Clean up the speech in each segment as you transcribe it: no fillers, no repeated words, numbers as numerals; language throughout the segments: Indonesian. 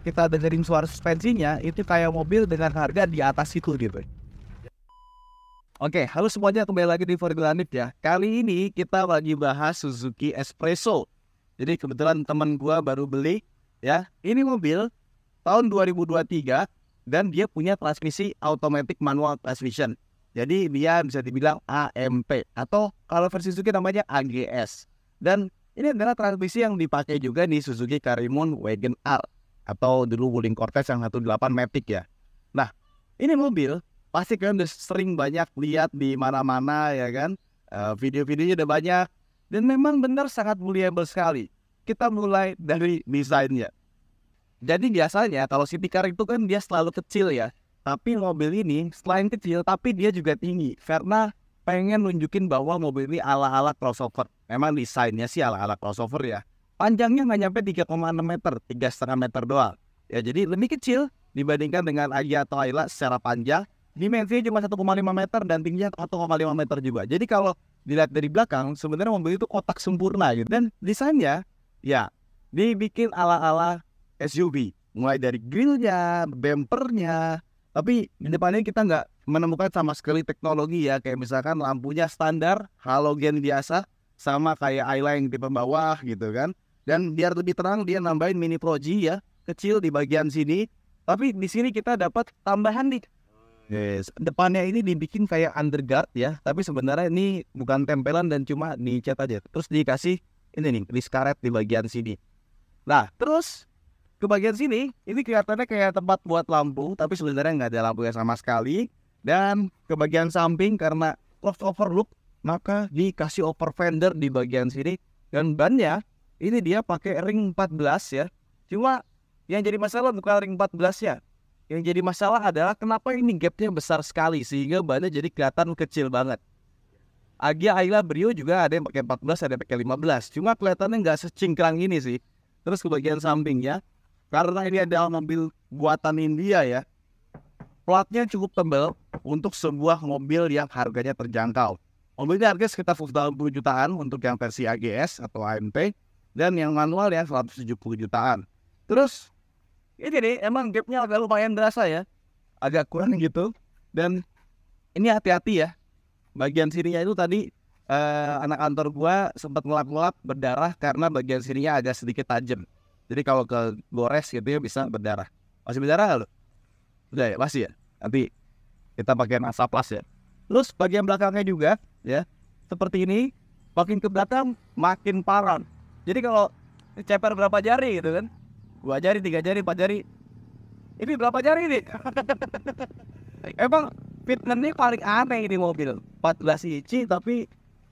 kita dengerin suara suspensinya, itu kayak mobil dengan harga di atas itu gitu. Oke, halo semuanya, kembali lagi di Forglanit ya. Kali ini kita lagi bahas Suzuki Espresso. Jadi kebetulan teman gua baru beli ya. Ini mobil tahun 2023 dan dia punya transmisi automatic manual transmission. Jadi dia bisa dibilang AMP atau kalau versi Suzuki namanya AGS. Dan ini adalah transmisi yang dipakai juga di Suzuki Karimun Wagon R atau dulu Wuling Cortez yang 1.8 Matic ya. Nah, ini mobil pasti kalian udah sering banyak lihat di mana-mana ya kan. Video-videonya udah banyak dan memang benar sangat reliable sekali. Kita mulai dari desainnya. Jadi biasanya kalau city car itu kan dia selalu kecil ya. Tapi mobil ini selain kecil tapi dia juga tinggi karena pengen nunjukin bahwa mobil ini ala-ala crossover. Memang desainnya sih ala-ala crossover ya. Panjangnya nggak nyampe 3,6 meter, 3,5 meter doang. Ya jadi lebih kecil dibandingkan dengan Agya atau Ayla secara panjang. Dimensinya cuma 1,5 meter dan tingginya 1,5 meter juga. Jadi kalau dilihat dari belakang sebenarnya mobil itu kotak sempurna gitu. Dan desainnya ya dibikin ala-ala SUV. Mulai dari grillnya, bumpernya. Tapi di depannya kita nggak menemukan sama sekali teknologi ya. Kayak misalkan lampunya standar, halogen biasa. Sama kayak Ayla yang tipe bawah gitu kan. Dan biar lebih terang dia nambahin mini proji ya. Kecil di bagian sini. Tapi di sini kita dapat tambahan nih. Yes. Depannya ini dibikin kayak underguard ya. Tapi sebenarnya ini bukan tempelan dan cuma dicat aja. Terus dikasih ini nih, list karet di bagian sini. Nah, terus ke bagian sini, ini kelihatannya kayak tempat buat lampu, tapi sebenarnya nggak ada lampunya sama sekali. Dan ke bagian samping karena crossover look, maka dikasih over fender di bagian sini. Dan bannya, ini dia pakai ring 14 ya. Cuma yang jadi masalah bukan ring 14 ya. Yang jadi masalah adalah kenapa ini gapnya besar sekali sehingga bannya jadi kelihatan kecil banget. Agya, Ayla, Brio juga ada yang pakai 14, ada yang pakai 15. Cuma kelihatannya nggak secingkrang ini sih. Terus ke bagian sampingnya, karena ini adalah mobil buatan India ya, platnya cukup tebal untuk sebuah mobil yang harganya terjangkau. Mobilnya harga sekitar 180 jutaan untuk yang versi AGS atau AMP, dan yang manual ya 170 jutaan. Terus ini nih emang gapnya agak lumayan berasa ya, agak kurang gitu. Dan ini hati-hati ya, bagian sininya itu tadi anak kantor gua sempat ngelap-ngelap berdarah karena bagian sininya agak sedikit tajam. Jadi kalau ke gores gitu ya bisa berdarah. Masih berdarah nggak lo? Udah ya, masih ya. Nanti kita pakai Nasaplas ya. Terus bagian belakangnya juga ya seperti ini. Makin ke belakang makin parah. Jadi kalau ceper berapa jari gitu kan? 2 jari, 3 jari, 4 jari. Ini berapa jari nih? Emang fitmentnya paling aneh ini mobil 14 inci tapi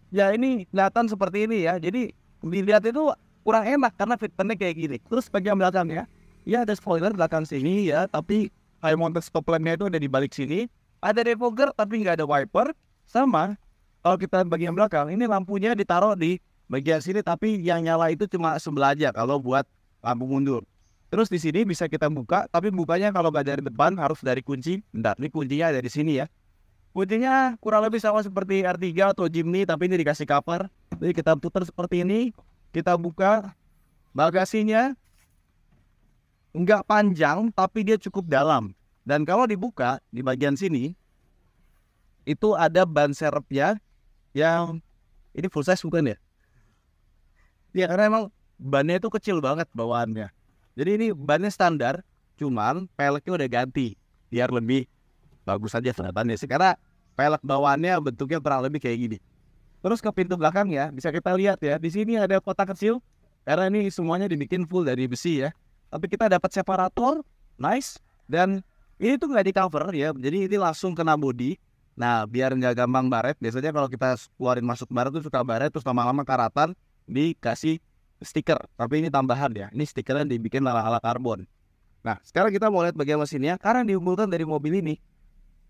ya ini kelihatan seperti ini ya. Jadi dilihat itu kurang enak karena fitmentnya kayak gini. Terus bagian belakangnya ya ada spoiler belakang sini ya. Tapi high mounted stop lampnya itu ada di balik sini. Ada defogger tapi nggak ada wiper. Sama kalau kita bagian belakang ini lampunya ditaruh di bagian sini. Tapi yang nyala itu cuma sebelah aja kalau buat lampu mundur. Terus di sini bisa kita buka, tapi bukanya kalau nggak dari depan harus dari kunci. Bentar, ini kuncinya ada di sini ya. Kuncinya kurang lebih sama seperti R3 atau Jimny, tapi ini dikasih cover. Jadi kita putar seperti ini, kita buka bagasinya. Nggak panjang, tapi dia cukup dalam. Dan kalau dibuka di bagian sini, itu ada ban serepnya yang ini full size bukan ya? Ya karena emang bannya itu kecil banget bawaannya. Jadi ini bannya standar, cuman peleknya udah ganti biar lebih bagus aja kelihatannya sih. Karena pelek bawaannya bentuknya kurang lebih kayak gini. Terus ke pintu belakangnya bisa kita lihat ya, di sini ada kotak kecil karena ini semuanya dibikin full dari besi ya. Tapi kita dapat separator, nice. Dan ini tuh nggak di cover ya, jadi ini langsung kena bodi. Nah biar nggak gampang baret, biasanya kalau kita keluarin masuk baret tuh suka baret, terus lama-lama karatan dikasih stiker, tapi ini tambahan ya. Ini stikernya dibikin ala-ala karbon. Nah, sekarang kita mau lihat bagian mesinnya. Karena diunggulkan dari mobil ini,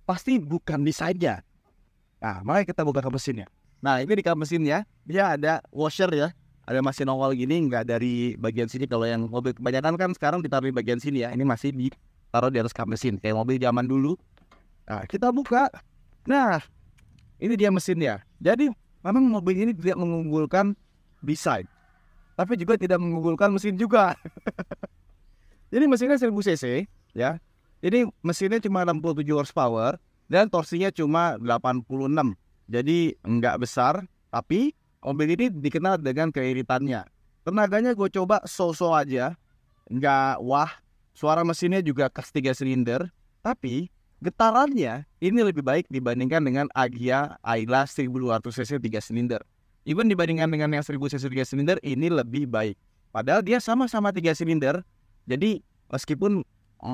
pasti bukan desainnya. Nah, mari kita buka ke mesinnya. Nah, ini di kap mesinnya, dia ada washer ya. Ada mesin nongol gini, nggak dari bagian sini. Kalau yang mobil kebanyakan kan sekarang ditaruh di bagian sini ya. Ini masih ditaruh di atas kap mesin, kayak mobil zaman dulu. Nah, kita buka. Nah, ini dia mesinnya. Jadi, memang mobil ini tidak mengunggulkan desain, tapi juga tidak mengunggulkan mesin juga. Jadi mesinnya 1000 cc ya. Ini mesinnya cuma 67 horsepower dan torsinya cuma 86. Jadi enggak besar, tapi mobil ini dikenal dengan keiritannya. Tenaganya gue coba so-so aja, enggak wah. Suara mesinnya juga kas 3 silinder, tapi getarannya ini lebih baik dibandingkan dengan Agya Ayla 1200 cc 3 silinder. Even dibandingkan dengan yang 1000 cc 3 silinder ini lebih baik. Padahal dia sama-sama 3 silinder. Jadi meskipun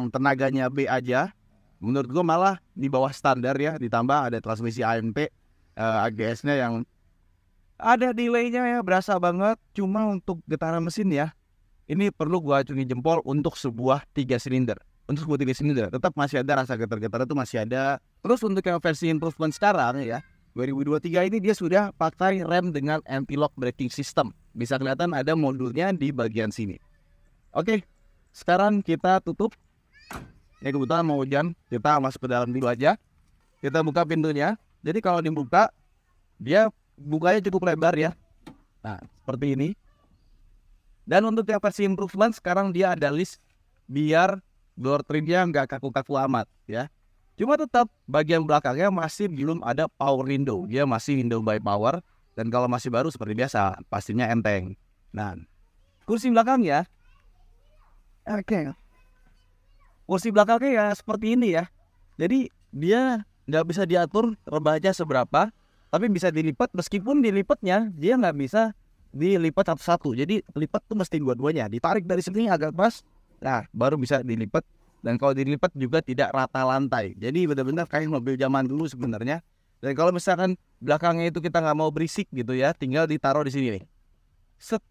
tenaganya B aja, menurut gue malah di bawah standar ya. Ditambah ada transmisi AMP, AGS-nya yang ada delay-nya ya, berasa banget. Cuma untuk getaran mesin ya, ini perlu gue acungi jempol untuk sebuah 3 silinder. Untuk sebuah 3 silinder tetap masih ada rasa getar-getar itu masih ada. Terus untuk yang versi improvement sekarang ya, 2023 ini dia sudah pakai rem dengan anti-lock braking system. Bisa kelihatan ada modulnya di bagian sini. Oke, sekarang kita tutup. Ya kebetulan mau hujan, kita masuk ke dalam dulu aja. Kita buka pintunya. Jadi kalau dibuka, dia bukanya cukup lebar ya. Nah, seperti ini. Dan untuk yang versi improvement sekarang dia ada list biar door trimnya nggak kaku-kaku amat ya. Cuma tetap bagian belakangnya masih belum ada power window. Dia masih window by power. Dan kalau masih baru seperti biasa, pastinya enteng. Nah, kursi belakangnya, kursi belakangnya ya seperti ini ya. Jadi dia nggak bisa diatur rebahnya seberapa, tapi bisa dilipat. Meskipun dilipatnya dia nggak bisa dilipat satu-satu. Jadi lipat tuh mesti dua-duanya. Ditarik dari sini agak pas, nah baru bisa dilipat. Dan kalau dilipat juga tidak rata lantai. Jadi benar-benar kayak mobil zaman dulu sebenarnya. Dan kalau misalkan belakangnya itu kita nggak mau berisik gitu ya, tinggal ditaruh di sini nih. Set.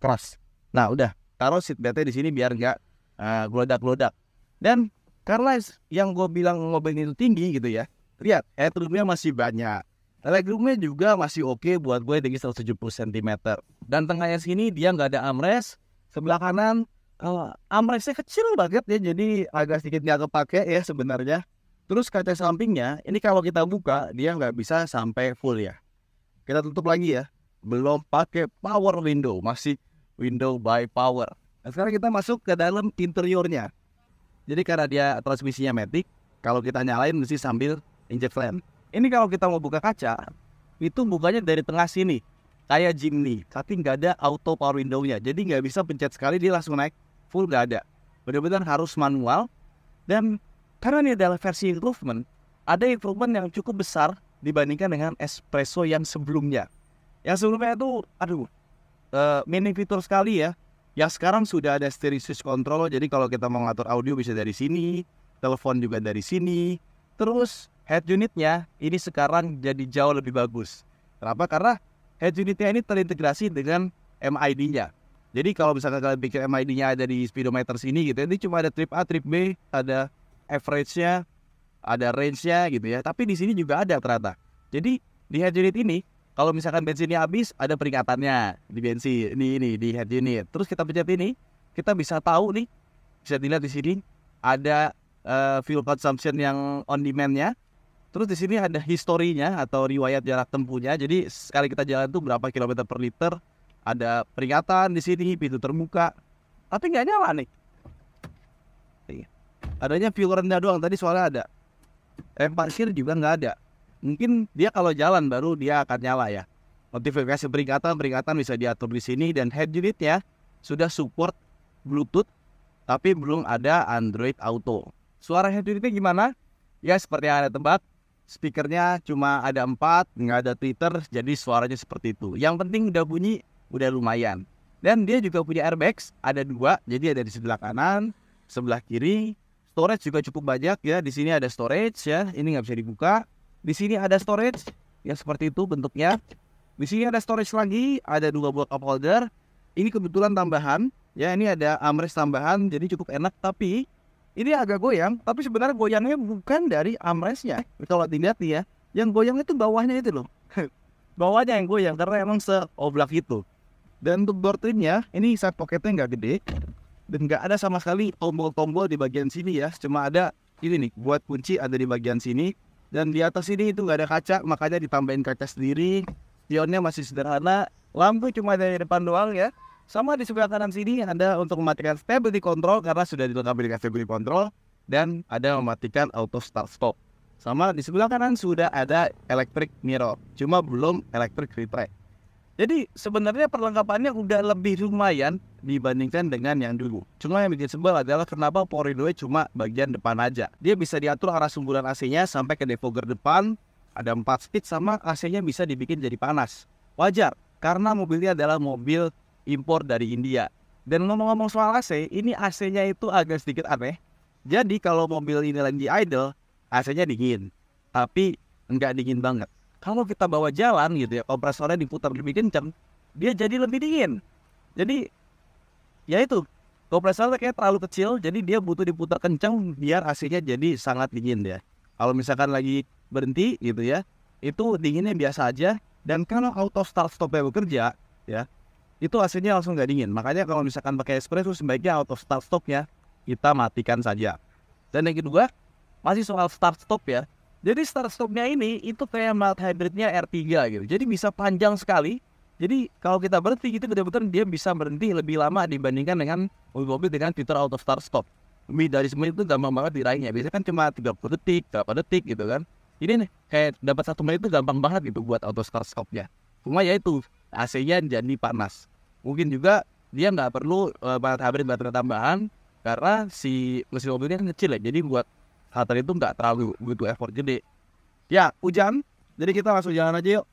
Keras. Nah udah, taruh seatbeltnya di sini biar nggak gelodak-gelodak. Dan karena yang gue bilang mobil itu tinggi gitu ya, lihat headroomnya masih banyak. Legroomnya juga masih oke buat gue tinggi 170 cm. Dan tengahnya sini dia nggak ada armrest. Sebelah kanan armrestnya kecil banget ya, jadi agak sedikit nggak kepake ya sebenarnya. Terus kaca sampingnya ini kalau kita buka dia nggak bisa sampai full ya. Kita tutup lagi ya. Belum pakai power window, masih window by power. Nah, sekarang kita masuk ke dalam interiornya. Jadi karena dia transmisinya matic, kalau kita nyalain mesti sambil inject lamp. Ini kalau kita mau buka kaca, itu bukanya dari tengah sini, kayak Jimny, tapi nggak ada auto power window-nya. Jadi nggak bisa pencet sekali dia langsung naik, full nggak ada. Benar-benar harus manual. Dan karena ini adalah versi improvement, ada improvement yang cukup besar dibandingkan dengan Espresso yang sebelumnya. Yang sebelumnya itu, mini fitur sekali ya. Yang sekarang sudah ada steering switch control, jadi kalau kita mau ngatur audio bisa dari sini, telepon juga dari sini. Terus head unitnya ini sekarang jadi jauh lebih bagus. Kenapa? Karena head unitnya ini terintegrasi dengan MID-nya. Jadi kalau misalkan kalian pikir MID-nya ada di speedometer sini gitu, ini cuma ada trip A, trip B, ada average-nya, ada range-nya gitu ya. Tapi di sini juga ada ternyata. Jadi di head unit ini, kalau misalkan bensinnya habis, ada peringatannya di bensin. Ini di head unit. Terus kita pencet ini, kita bisa tahu nih, bisa dilihat di sini ada fuel consumption yang on demand-nya. Terus di sini ada historinya atau riwayat jarak tempuhnya. Jadi sekali kita jalan tuh berapa kilometer per liter. Ada peringatan di sini, pintu terbuka. Tapi nggak nyala nih. Adanya fuel rendah doang. Tadi soalnya ada. Parkir juga nggak ada. Mungkin dia kalau jalan baru dia akan nyala ya. Notifikasi peringatan bisa diatur di sini. Dan head unitnya sudah support Bluetooth, tapi belum ada Android Auto. Suara head unitnya gimana? Ya seperti yang Anda tebak. Speakernya cuma ada 4, nggak ada tweeter, jadi suaranya seperti itu. Yang penting udah bunyi, udah lumayan. Dan dia juga punya airbags, ada 2, jadi ada di sebelah kanan, sebelah kiri. Storage juga cukup banyak ya. Di sini ada storage ya, ini nggak bisa dibuka. Di sini ada storage, ya seperti itu bentuknya. Di sini ada storage lagi, ada 2 buah cup holder. Ini kebetulan tambahan, ya ini ada armrest tambahan, jadi cukup enak. Tapi ini agak goyang, tapi sebenarnya goyangnya bukan dari armrestnya. Kalau dilihat nih ya, yang goyang itu bawahnya itu loh. Bawahnya yang goyang karena emang seoblak itu. Dan untuk door trimnya, ini side pocketnya nggak gede. Dan nggak ada sama sekali tombol-tombol di bagian sini ya. Cuma ada ini nih, buat kunci ada di bagian sini. Dan di atas ini itu nggak ada kaca, makanya ditambahin kaca sendiri. Spionnya masih sederhana. Lampu cuma dari depan doang ya. Sama di sebelah kanan sini ada untuk mematikan stability control karena sudah dilengkapi dengan stability control, dan ada mematikan auto start stop. Sama di sebelah kanan sudah ada electric mirror, cuma belum electric retract. Jadi sebenarnya perlengkapannya udah lebih lumayan dibandingkan dengan yang dulu. Cuma yang bikin sebel adalah kenapa power window cuma bagian depan aja. Dia bisa diatur arah sumburan AC-nya sampai ke defogger depan, ada 4 speed, sama AC-nya bisa dibikin jadi panas. Wajar, karena mobilnya adalah mobil impor dari India. Dan ngomong-ngomong soal AC, ini AC-nya itu agak sedikit aneh. Jadi kalau mobil ini lagi idle, AC-nya dingin, tapi enggak dingin banget. Kalau kita bawa jalan gitu ya, kompresornya diputar lebih kencang, dia jadi lebih dingin. Jadi ya itu, kompresornya kayak terlalu kecil, jadi dia butuh diputar kencang biar AC-nya jadi sangat dingin ya. Kalau misalkan lagi berhenti gitu ya, itu dinginnya biasa aja. Dan kalau auto start stopnya bekerja ya, itu AC-nya langsung gak dingin. Makanya kalau misalkan pakai espresso, sebaiknya auto start stopnya kita matikan saja. Dan yang kedua, masih soal start stop ya. Jadi start stopnya ini itu kayak mild hybridnya R3 gitu. Jadi bisa panjang sekali. Jadi kalau kita berhenti gitu, betul-betul dia bisa berhenti lebih lama dibandingkan dengan mobil-mobil dengan fitur auto start stop. Lebih dari semua itu gampang banget diraihnya. Biasanya kan cuma 30 detik, berapa detik gitu kan. Ini nih kayak dapat 1 menit itu gampang banget gitu buat auto start stopnya. Cuma ya itu, AC-nya jadi panas. Mungkin juga dia nggak perlu hybrid baterai tambahan karena si mesin mobilnya kan kecil ya. Jadi buat hal itu nggak terlalu butuh effort gede. Ya, hujan. Jadi kita langsung jalan aja yuk.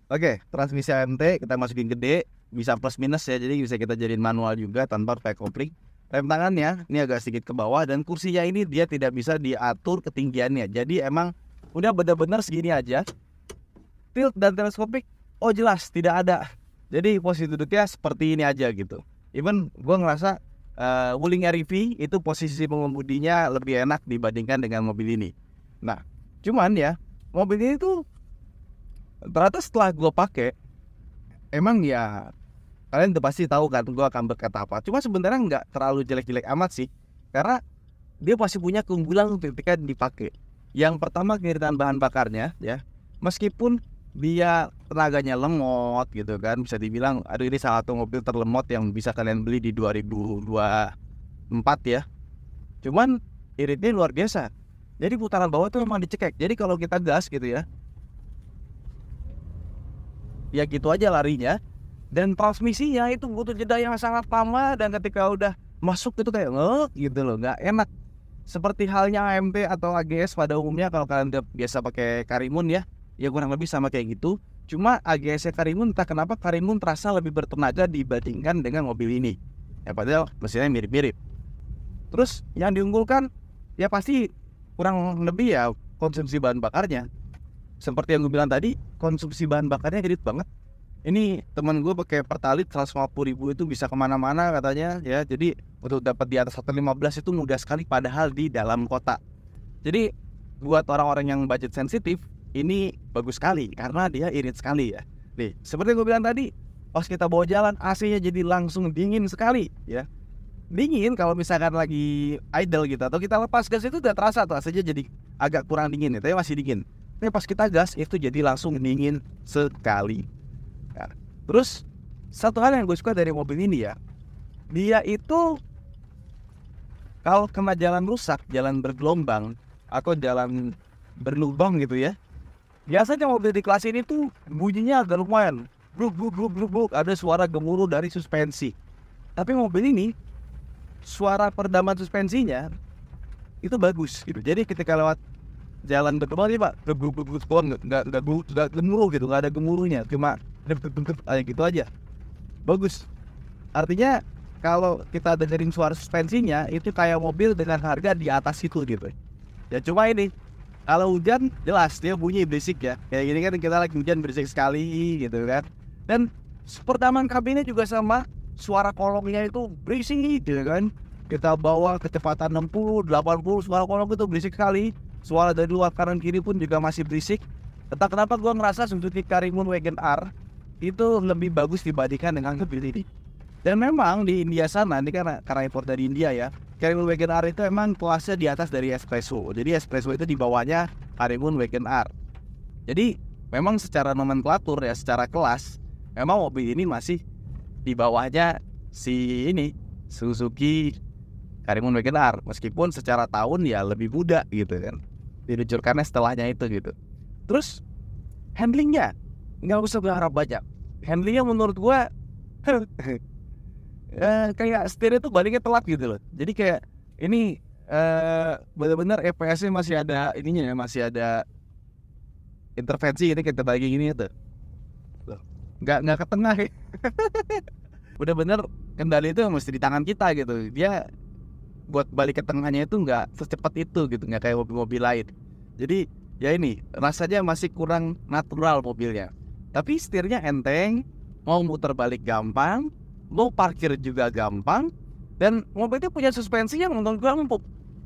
Oke, transmisi AMT kita masukin gede, bisa plus minus ya. Jadi bisa kita jadiin manual juga tanpa pakai kopling. Rem tangannya ini agak sedikit ke bawah, dan kursinya ini dia tidak bisa diatur ketinggiannya. Jadi emang udah benar-benar segini aja. Tilt dan teleskopik, oh jelas tidak ada. Jadi posisi duduknya seperti ini aja gitu. Even gue ngerasa Wuling REV itu posisi pengemudinya lebih enak dibandingkan dengan mobil ini. Nah, cuman ya mobil ini tuh ternyata setelah gue pakai, emang ya kalian udah pasti tahu kan gue akan berkata apa. Cuma sebenarnya nggak terlalu jelek-jelek amat sih, karena dia pasti punya keunggulan ketika dipakai. Yang pertama, keiringan bahan bakarnya ya, meskipun dia tenaganya lemot gitu kan, bisa dibilang aduh ini salah satu mobil terlemot yang bisa kalian beli di 2024 ya. Cuman iritnya luar biasa. Jadi putaran bawah tuh memang dicekek. Jadi kalau kita gas gitu ya, ya gitu aja larinya. Dan transmisinya itu butuh jeda yang sangat lama, dan ketika udah masuk itu kayak gitu loh, nggak enak. Seperti halnya AMT atau AGS pada umumnya, kalau kalian udah biasa pakai Karimun ya kurang lebih sama kayak gitu. Cuma AGS Karimun, entah kenapa Karimun terasa lebih bertenaga dibandingkan dengan mobil ini. Ya padahal mesinnya mirip-mirip. Terus yang diunggulkan ya pasti kurang lebih ya konsumsi bahan bakarnya. Seperti yang gue bilang tadi, konsumsi bahan bakarnya irit banget. Ini teman gue pakai Pertalite 150.000 itu bisa kemana-mana katanya ya. Jadi untuk dapat di atas 115 itu mudah sekali, padahal di dalam kota. Jadi buat orang-orang yang budget sensitif, ini bagus sekali karena dia irit sekali ya. Nih, seperti gue bilang tadi, pas kita bawa jalan AC-nya jadi langsung dingin sekali ya. Dingin kalau misalkan lagi idle gitu, atau kita lepas gas itu udah terasa tuh AC-nya jadi agak kurang dingin ya, tapi masih dingin. Tapi pas kita gas itu jadi langsung dingin sekali. Nah, terus satu hal yang gue suka dari mobil ini ya, dia itu kalau kena jalan rusak, jalan bergelombang atau jalan berlubang gitu ya, biasanya mobil di kelas ini tuh bunyinya agak lumayan, bluk, ada suara gemuruh dari suspensi. Tapi mobil ini suara peredaman suspensinya itu bagus gitu. Jadi ketika lewat jalan bergelombang nih pak, nggak gemuruh gitu, nggak ada gemuruhnya, cuma gitu aja. Bagus. Artinya kalau kita dengerin suara suspensinya itu kayak mobil dengan harga di atas itu gitu. Ya cuma ini, kalau hujan jelas dia bunyi berisik ya. Kayak gini kan kita lagi hujan berisik sekali gitu kan. Dan peredaman kabinnya juga sama, suara kolongnya itu berisik gitu kan. Kita bawa kecepatan 60, 80, suara kolong itu berisik sekali. Suara dari luar kanan kiri pun juga masih berisik. Entah kenapa gue ngerasa Suzuki Karimun Wagon R itu lebih bagus dibandingkan dengan mobil ini. Dan memang di India sana, ini karena impor dari India ya, Karimun Wagon R itu emang kelasnya di atas dari Espresso. Jadi Espresso itu di bawahnya Karimun Wagon R. Jadi memang secara nomenklatur ya, secara kelas, memang mobil ini masih di bawahnya si ini Suzuki Karimun Wagon R, meskipun secara tahun ya lebih muda gitu kan, diluncurkannya setelahnya itu gitu. Terus handlingnya nggak usah berharap banyak. Handlingnya menurut gua kayak setirnya tuh baliknya telat gitu loh. Jadi kayak ini benar-benar EPS-nya masih ada ininya ya, masih ada intervensi ini kita bagi gini tuh. Nggak ke tengah ya. Bener-bener kendali itu mesti di tangan kita gitu. Dia buat balik ke tengahnya itu nggak secepat itu gitu, nggak kayak mobil-mobil lain. Jadi ya ini rasanya masih kurang natural mobilnya. Tapi setirnya enteng, mau muter balik gampang, mau parkir juga gampang, dan mobilnya punya suspensi yang menurut gue empuk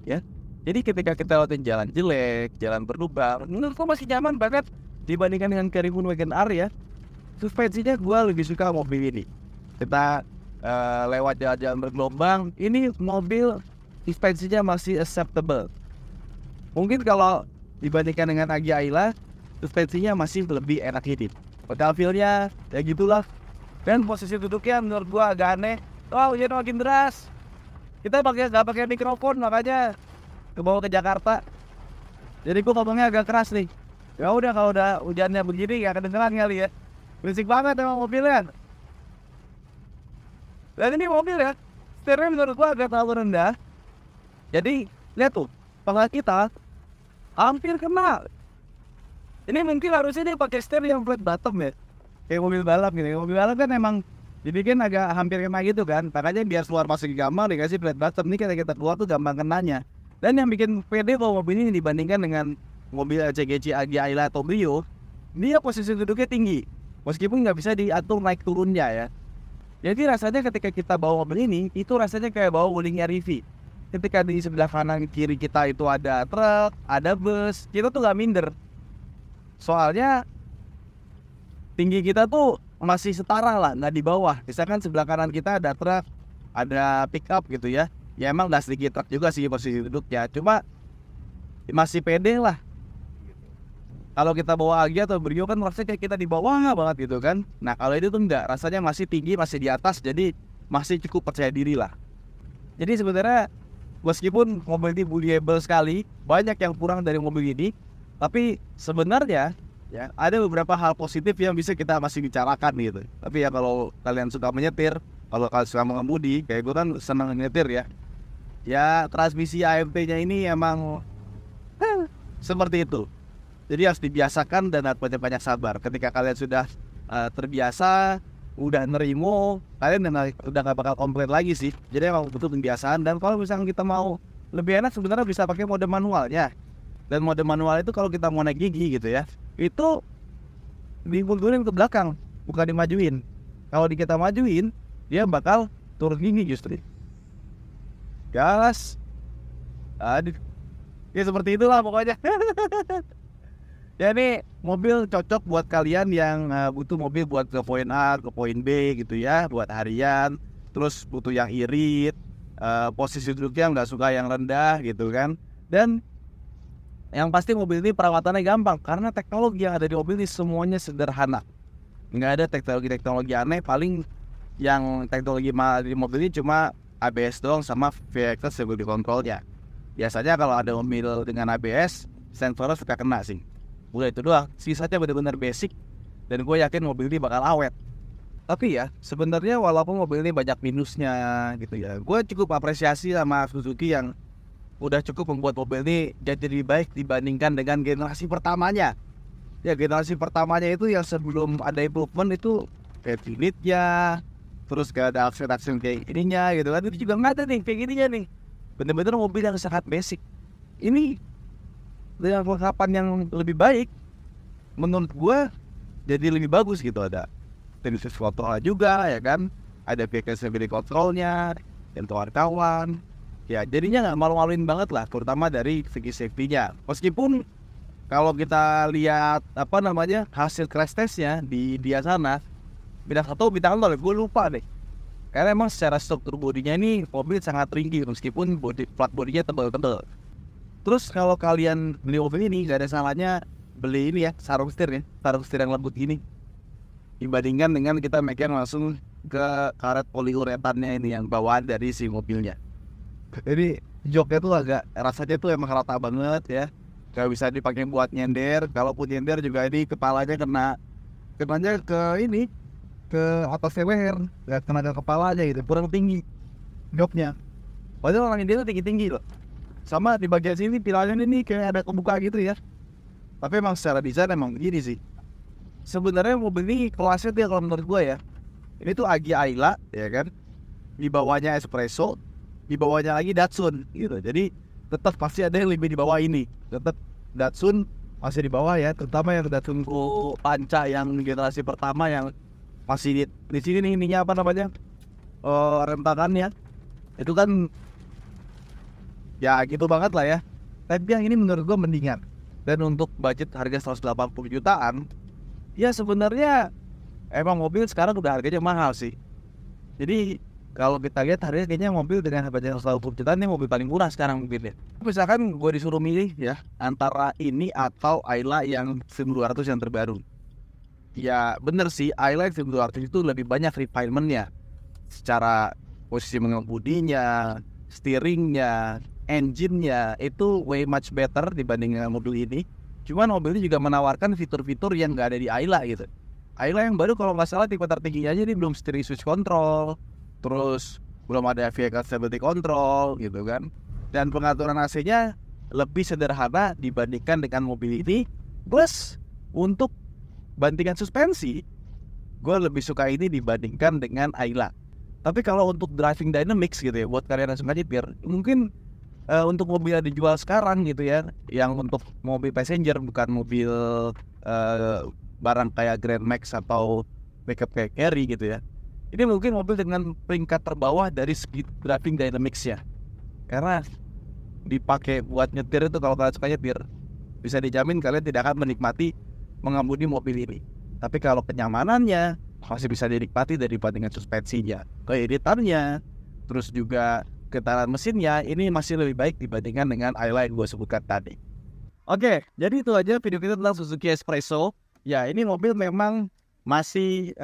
ya. Jadi ketika kita lewatin jalan jelek, jalan berlubang, menurut gue masih nyaman banget dibandingkan dengan Karimun Wagon R ya. Suspensinya gue lebih suka mobil ini. Kita lewat jalan-jalan bergelombang, ini mobil suspensinya masih acceptable. Mungkin kalau dibandingkan dengan Agya Ayla, suspensinya masih lebih enak hidup. Pedal feel-nya ya gitulah. Dan posisi duduknya menurut gua agak aneh. Wah, hujan makin deras. Kita nggak pakai mikrofon, makanya kebawa ke Jakarta. Jadi gua ngomongnya agak keras nih. Ya udah, kalau udah hujannya begini ya kedengeran kali ya. Berisik banget emang mobilnya. Dan ini mobil ya, setirnya menurut gua agak terlalu rendah. Jadi lihat tuh, pala kita hampir kena. Ini mungkin harusnya dia pakai setir yang flat bottom ya, kayak mobil balap gitu. Mobil balap kan emang dibikin agak hampir kena gitu kan, makanya biar keluar masuk gampang dikasih flat bottom. Ini kita keluar tuh gampang kenanya. Dan yang bikin pede kalau mobil ini dibandingkan dengan mobil CGC Agya Ayla atau Brio, dia posisi duduknya tinggi, meskipun nggak bisa diatur naik turunnya ya. Jadi rasanya ketika kita bawa mobil ini, itu rasanya kayak bawa wulingnya RV. Ketika di sebelah kanan kiri kita itu ada truk, ada bus, kita tuh nggak minder. Soalnya tinggi kita tuh masih setara lah, nggak di bawah. Misalkan sebelah kanan kita ada truk, ada pickup gitu ya. Ya emang udah sedikit truk juga sih posisi duduknya, cuma masih pede lah. Kalau kita bawa Agya atau Brio kan rasanya kayak kita di bawah banget gitu kan. Nah kalau itu tuh enggak, rasanya masih tinggi, masih di atas, jadi masih cukup percaya diri lah. Jadi sebenarnya meskipun mobil ini bullyable sekali, banyak yang kurang dari mobil ini, tapi sebenarnya ya ada beberapa hal positif yang bisa kita masih bicarakan gitu. Tapi ya kalau kalian suka menyetir, kalau kalian suka mengemudi, kayak gue kan senang menyetir ya. Ya transmisi AMT-nya ini emang seperti itu. Jadi harus dibiasakan dan harus banyak-banyak sabar. Ketika kalian sudah terbiasa, udah nerimo, kalian udah gak bakal komplain lagi sih. Jadi emang butuh pembiasaan. Dan kalau misalnya kita mau lebih enak, sebenarnya bisa pakai mode manualnya. Dan mode manual itu kalau kita mau naik gigi gitu ya, itu dimundurin ke belakang, bukan dimajuin. Kalau kita majuin, dia bakal turun gigi justru. Gas. Aduh. Ya seperti itulah pokoknya. Ya ini mobil cocok buat kalian yang butuh mobil buat ke poin A, ke poin B gitu ya, buat harian. Terus butuh yang irit, posisi duduknya nggak suka yang rendah gitu kan. Dan yang pasti mobil ini perawatannya gampang, karena teknologi yang ada di mobil ini semuanya sederhana. Nggak ada teknologi aneh, paling yang teknologi di mobil ini cuma ABS doang sama vehicle stability control-nya. Biasanya kalau ada mobil dengan ABS, sensornya suka kena sih. Udah itu doang, sisanya benar-benar basic. Dan gue yakin mobil ini bakal awet. Tapi ya sebenarnya walaupun mobil ini banyak minusnya gitu ya, gue cukup apresiasi sama Suzuki yang udah cukup membuat mobil ini jadi lebih baik dibandingkan dengan generasi pertamanya. Ya generasi pertamanya itu yang sebelum ada improvement itu kayak unitnya, terus gak ada aksen-aksen kayak ininya gitu kan. Itu juga nggak ada nih kayak gininya nih. Bener-bener mobil yang sangat basic. Ini dengan kelengkapan yang lebih baik, menurut gue jadi lebih bagus gitu. Ada stability control juga ya kan, ada vehicle stability controlnya dan kawan-kawan. Ya jadinya nggak malu-maluin banget lah, terutama dari segi safety-nya. Meskipun kalau kita lihat hasil crash testnya di dia sana, bintang 1, bintang 0, gue lupa deh. Karena emang secara struktur bodinya ini mobil sangat tinggi, meskipun plat bodinya tebal-tebal. Terus kalau kalian beli mobil ini, gak ada salahnya beli ini ya, sarung setir yang lembut gini, dibandingkan dengan kita megang langsung ke karet poliuretannya ini yang bawaan dari si mobilnya. Jadi joknya tuh agak rasanya tuh emang rata banget ya. Gak bisa dipakai buat nyender. Kalaupun nyender juga ini kepalanya kenanya ke ini, ke atasnya leher, gak kena ke kepalanya gitu, kurang tinggi joknya. Padahal orang India tuh tinggi-tinggi loh. Sama di bagian sini pilarnya ini kayak ada kebuka gitu ya. Tapi emang secara desain emang begini sih. Sebenarnya mobil ini kelasnya tuh kalau menurut gue ya, ini tuh Agya Ayla ya kan. Di bawahnya Espresso, di bawahnya lagi Datsun gitu. Jadi tetap pasti ada yang lebih di bawah ini. Tetap Datsun masih di bawah ya, terutama yang Datsun Panca yang generasi pertama yang masih di sini nih, ininya apa namanya? Rentakannya. Itu kan ya gitu banget lah ya. Tapi yang ini menurut gue mendingan. Dan untuk budget harga 180 jutaan, ya sebenarnya emang mobil sekarang udah harganya mahal sih. Jadi kalau kita lihat harganya kayaknya mobil dengan harga 180 jutaan ini mobil paling murah sekarang mobilnya. Misalkan gue disuruh milih ya antara ini atau Ayla yang 1200 yang terbaru. Ya bener sih, Ayla yang 1200 itu lebih banyak refinement-nya. Secara posisi mengemudinya, steeringnya, engine-nya itu way much better dibanding dengan mobil ini. Cuman mobil ini juga menawarkan fitur-fitur yang gak ada di Ayla gitu. Ayla yang baru kalau nggak salah tipe tertingginya aja ini belum steering switch control, terus belum ada vehicle stability control gitu kan. Dan pengaturan AC-nya lebih sederhana dibandingkan dengan mobil ini. Plus untuk bantingan suspensi, gue lebih suka ini dibandingkan dengan Ayla. Tapi kalau untuk driving dynamics gitu ya, buat kalian yang suka nyetir, mungkin untuk mobil yang dijual sekarang gitu ya, yang untuk mobil passenger bukan mobil barang kayak Grand Max atau backup kayak carry gitu ya, ini mungkin mobil dengan peringkat terbawah dari segi driving dynamics-nya. Karena dipakai buat nyetir itu, kalau kalian suka nyetir, bisa dijamin kalian tidak akan menikmati mengemudi mobil ini. Tapi kalau kenyamanannya masih bisa dinikmati dibandingkan suspensinya, keiritannya, terus juga getaran mesinnya, ini masih lebih baik dibandingkan dengan Ayla yang gue sebutkan tadi. Oke, jadi itu aja video kita tentang Suzuki Espresso. Ya, ini mobil memang masih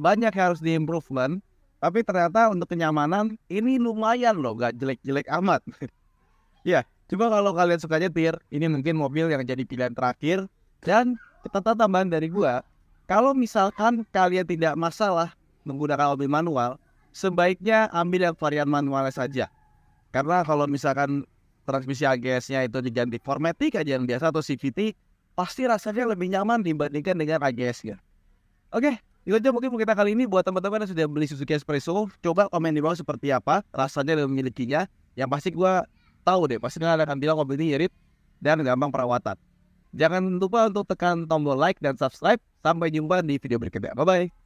banyak yang harus di-improvement, tapi ternyata untuk kenyamanan ini lumayan loh, gak jelek-jelek amat. Ya, coba kalau kalian suka nyetir, ini mungkin mobil yang jadi pilihan terakhir. Dan catatan tambahan dari gua, kalau misalkan kalian tidak masalah menggunakan mobil manual, sebaiknya ambil yang varian manualnya saja. Karena kalau misalkan transmisi AGS-nya itu diganti Formatic aja yang biasa atau CVT, pasti rasanya lebih nyaman dibandingkan dengan AGS-nya. Oke, itu aja mungkin kita kali ini. Buat teman-teman yang sudah beli Suzuki Espresso, coba komen di bawah seperti apa rasanya dan memilikinya. Yang pasti gua tahu deh, pasti kalian akan bilang mobil ini irit dan gampang perawatan. Jangan lupa untuk tekan tombol like dan subscribe. Sampai jumpa di video berikutnya. Bye-bye.